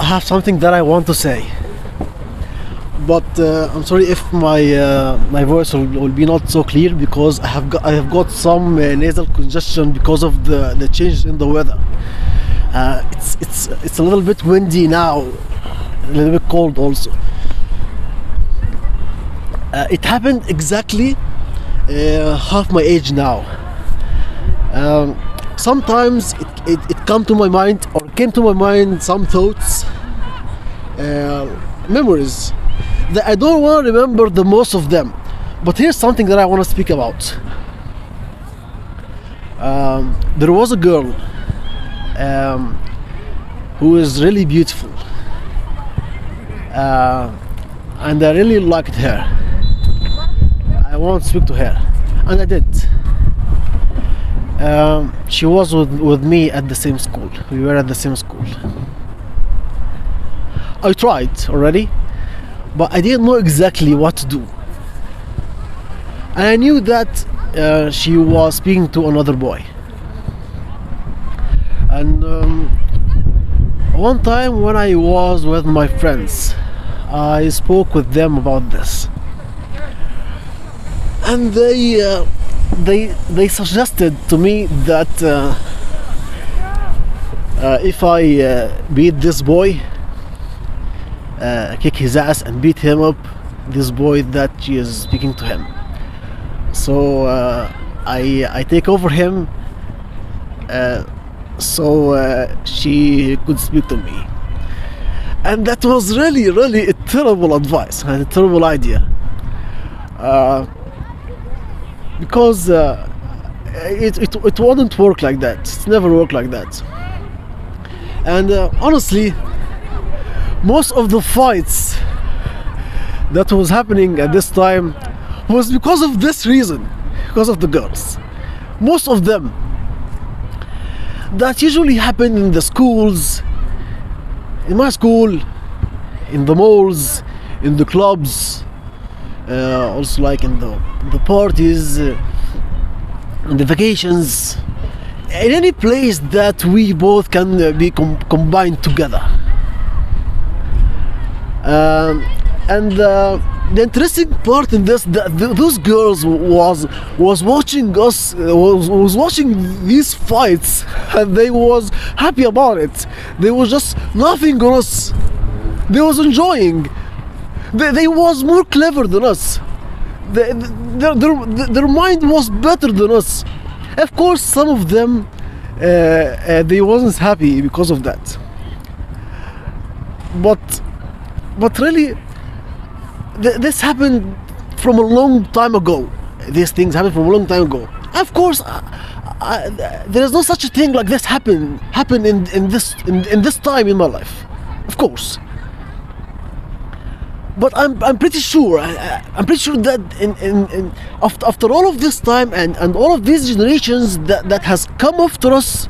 I have something that I want to say, but I'm sorry if my voice will be not so clear, because I have got some nasal congestion because of the change in the weather. It's a little bit windy now, a little bit cold also. It happened exactly half my age now. Sometimes it came to my mind some thoughts, memories that I don't want to remember the most of them. But here's something that I want to speak about. There was a girl who is really beautiful, and I really liked her. I want to speak to her, and I did. She was with me at the same school. We were at the same school. I tried already, but I didn't know exactly what to do. And I knew that she was speaking to another boy. And one time when I was with my friends, I spoke with them about this. And they suggested to me that if I beat this boy, kick his ass and beat him up, this boy that she is speaking to him. So I take over him, so she could speak to me. And that was really a terrible advice and a terrible idea. Because it wouldn't work like that. It's never worked like that. And honestly, most of the fights that was happening at this time was because of this reason, because of the girls. Most of them. That usually happened in the schools, in my school, in the malls, in the clubs, also like in the parties, in the vacations, in any place that we both can be combined together. And the interesting part in this, that those girls was watching us, was watching these fights, and they was happy about it. They was just laughing on us. They was enjoying. They was more clever than us. Their mind was better than us. Of course, some of them they wasn't happy because of that. But really, this happened from a long time ago. These things happened from a long time ago. Of course, there is no such a thing like this happen in this time in my life. Of course. But I'm pretty sure. I'm pretty sure that after all of this time and all of these generations that has come after us,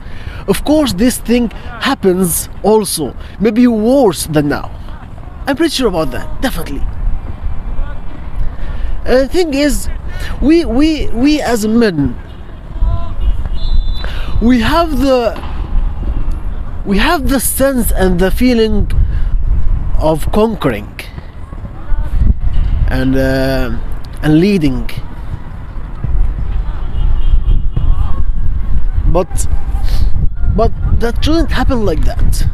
of course this thing happens also. Maybe worse than now. I'm pretty sure about that. Definitely. And the thing is, we as men, we have the sense and the feeling of conquering and leading, but that shouldn't happen like that,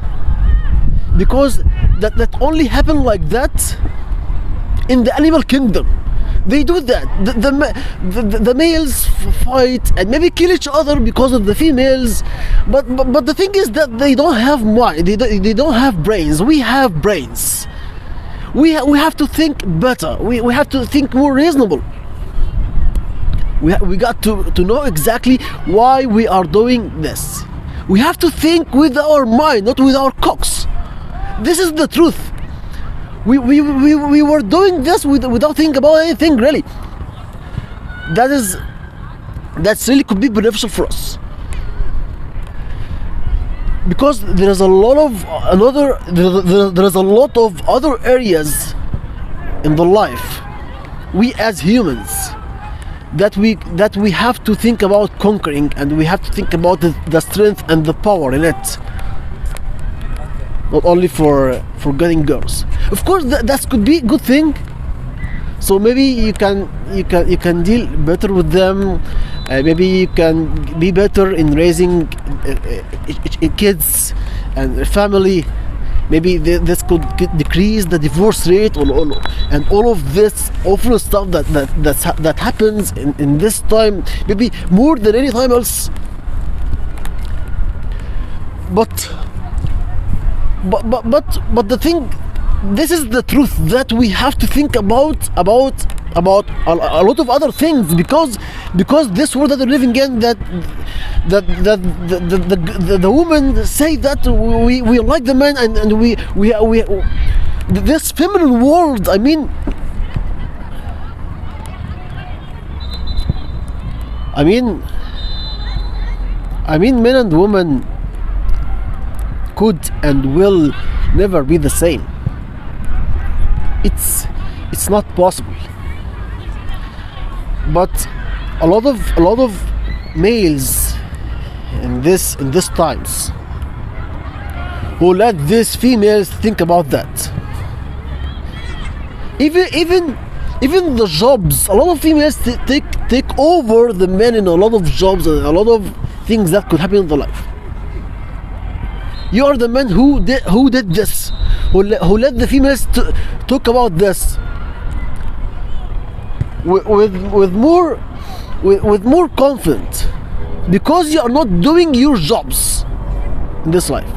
because that only happen like that in the animal kingdom. They do that. The males fight and maybe kill each other because of the females, but the thing is that they don't have mind. They don't have brains. We have brains. We have to think better. We have to think more reasonable. We got to know exactly why we are doing this. We have to think with our mind, not with our cocks. This is the truth. We were doing this without thinking about anything really. That's really could be beneficial for us, because there is a lot of other areas in the life, we as humans, that we have to think about conquering, and we have to think about the strength and the power in it. not only for getting girls. Of course, that could be a good thing. So maybe you can deal better with them. Maybe you can be better in raising kids and family. Maybe this could decrease the divorce rate, and all of this awful stuff that happens in this time, maybe more than any time else. But the thing, this is the truth that we have to think about a lot of other things, because this world that we're living in, that the women say that we like the man, and we this feminine world. I mean men and women could and will never be the same. It's not possible. But a lot of males in this times who let these females think about that. Even the jobs, a lot of females take over the men in a lot of jobs and a lot of things that could happen in their life. You are the man who did this, who let the females talk about this with more confidence, because you are not doing your jobs in this life.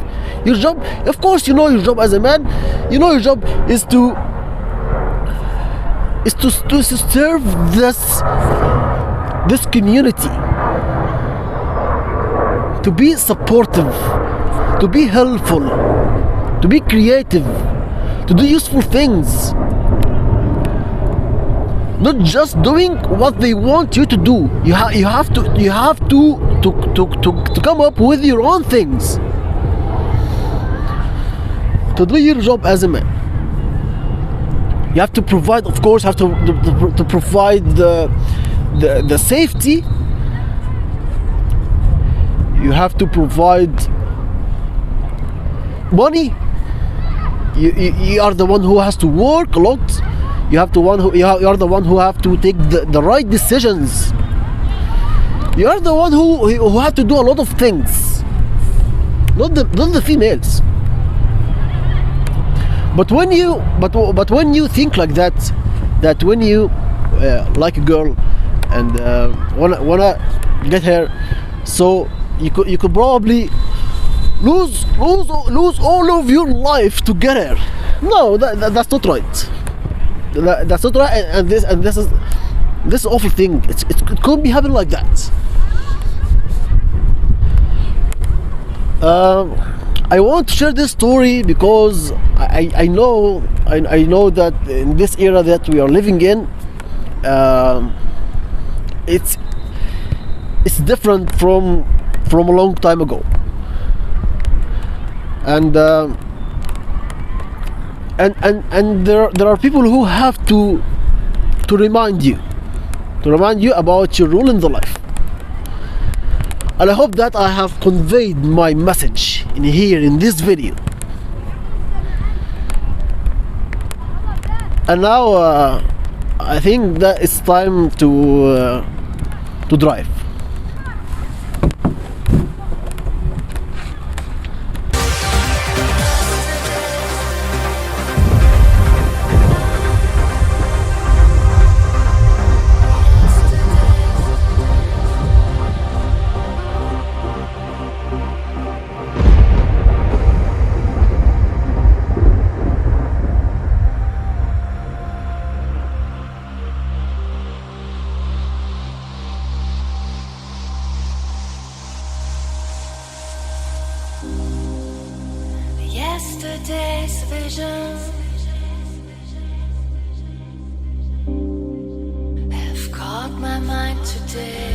Your job, of course, you know your job as a man. You know your job is to serve this community, to be supportive, to be helpful, to be creative, to do useful things, not just doing what they want you to do. You have to come up with your own things, to do your job as a man. You have to provide, of course, to provide the safety. You have to provide money. You are the one who has to work a lot. You are the one who have to take the right decisions. You are the one who have to do a lot of things, not the females. But when you think like that when you like a girl and wanna get her, so you could probably lose all of your life to get her. No, that's not right. That's not right. And this is awful thing. It couldn't be happening like that. I want to share this story because I know that in this era that we are living in, it's different from a long time ago, and there are people who have to remind you about your role in the life. And I hope that I have conveyed my message in this video. And now I think that it's time to drive. Yesterday's vision have caught my mind today.